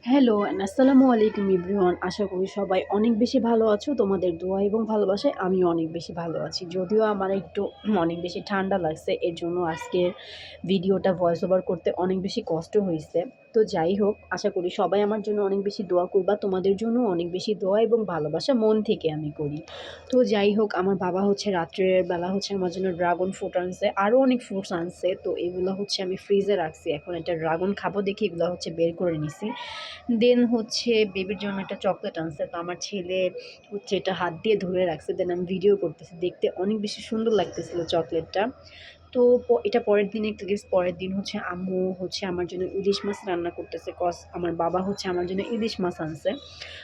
Hello and আসসালামু আলাইকুম everyone. আশা করি সবাই অনেক বেশি ভালো আছো। তোমাদের দোয়া এবং ভালোবাসায় আমিও অনেক বেশি ভালো আছি। যদিও আমার একটু অনেক বেশি ঠান্ডা লাগছে, এর জন্য আজকের ভিডিওটা ভয়েস ওভার করতে অনেক বেশি কষ্ট হইছে। তো যাই হোক, আশা করি সবাই আমার জন্য অনেক বেশি দোয়া করবা। তোমাদের জন্য অনেক বেশি দোয়া এবং ভালোবাসা মন থেকে আমি করি। তো যাই হোক, আমার বাবা হচ্ছে রাত্রের বেলা হচ্ছে আমার জন্য ড্রাগন ফ্রুট আনছে, আরও অনেক ফ্রুটস আনছে। তো এগুলো হচ্ছে আমি ফ্রিজে রাখছি। এখন একটা ড্রাগন খাবো দেখে এগুলো হচ্ছে বের করে নিছি। দেন হচ্ছে বেবির জন্য একটা চকলেট আনছে। তো আমার ছেলে হচ্ছে এটা হাত দিয়ে ধরে রাখছে। দেন আমি ভিডিও করতেছি। দেখতে অনেক বেশি সুন্দর লাগতেছিল চকলেটটা। তো এটা পরের দিন একটা গেস, পরের দিন হচ্ছে আম্মু হচ্ছে আমার জন্য ইলিশ মাছ রান্না করতেছে। আমার বাবা হচ্ছে আমার জন্য ইলিশ মাছ আনছে।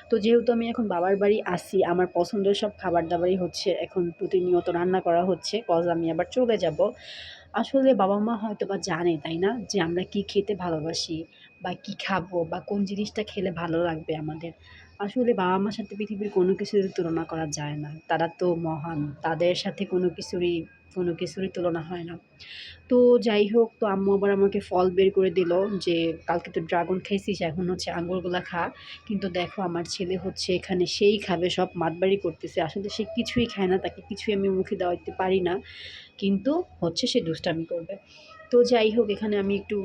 তো যেহেতু আমি এখন বাবার বাড়ি আসি, আমার পছন্দের সব খাবার-দাবারই হচ্ছে এখন প্রতিনিয়ত রান্না করা হচ্ছে। আমি আবার চলে যাব। আসলে বাবা-মা হয়তোবা জানে, তাই না? যে আমরা কি খেতে ভালোবাসি বা কি খাবো বা কোন জিনিসটা খেলে ভালো লাগবে আমাদের। আসলে বাবা-মার সাথে পৃথিবীর কোনো কিছুরই তুলনা করা যায় না। তারা তো মহান। তাদের সাথে কোনো কিছুরই তুলনা হয় না। তো যাই হোক, তো আম্মু আবার আমাকে ফল বের করে দিল যে, "কালকে তো ড্রাগন খাইছিস, এখন হচ্ছে আঙ্গুরগুলা খা।" কিন্তু দেখো আমার ছেলে হচ্ছে এখানে সেই খাবে সব মাতবাড়ি করতেছে। আসলে সে কিছুই খায় না, তাকে কিছুই আমি মুখে দেওয়াইতে পারি না। কিন্তু হচ্ছে সে দুষ্টামি করবে। তো যাই হোক, এখানে আমি একটু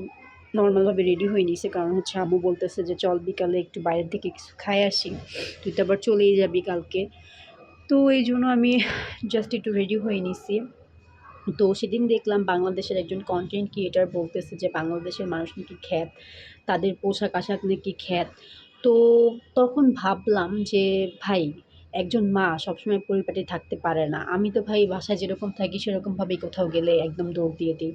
নরমালভাবে রেডি হয়ে নিছি। কারণ হচ্ছে আম্মু বলতেছে যে, "চল বিকালে একটু বাইরের থেকে কিছু খাইয়ে আসি। তুই তো আবার চলেই যাবি কালকে।" তো এইজন্য আমি জাস্ট একটু রেডি হয়ে নিছি। তো সেদিন দেখলাম বাংলাদেশের একজন কনটেন্ট ক্রিয়েটর বলতেছে যে বাংলাদেশের মানুষ নাকি খ্যাত, তাদের পোশাক-আশাক নাকি খ্যাত। তো তখন ভাবলাম যে ভাই, একজন মা সবসময় পরিপাটি থাকতে পারে না। আমি তো ভাই বাসায় যেরকম থাকি সেরকমভাবেই কোথাও গেলে একদম দৌড় দিয়ে দিই।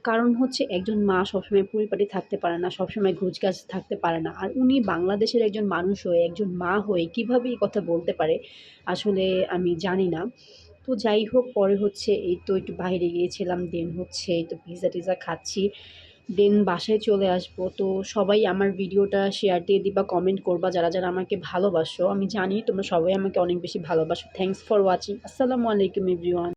কারণ হচ্ছে একজন মা সবসময় পরিপাটি থাকতে পারে না, সবসময় গোছগাছ থাকতে পারে না। আর উনি বাংলাদেশের একজন মানুষ হয়ে, একজন মা হয়ে কীভাবে এই কথা বলতে পারে আসলে আমি জানি না। তো যাই হোক, পরে হচ্ছে এই তো একটু বাইরে গিয়েছিলাম। দেন হচ্ছে এই তো পিজ্জা-টিজ্জা খাচ্ছি। দেন বাসায় চলে আসবো। তো সবাই আমার ভিডিওটা শেয়ার দিয়ে দিবা, কমেন্ট করবা যারা আমাকে ভালোবাসো। আমি জানি তোমরা সবাই আমাকে অনেক বেশি ভালোবাসো। Thanks for watching. আসসালামু আলাইকুম এভরিওয়ান।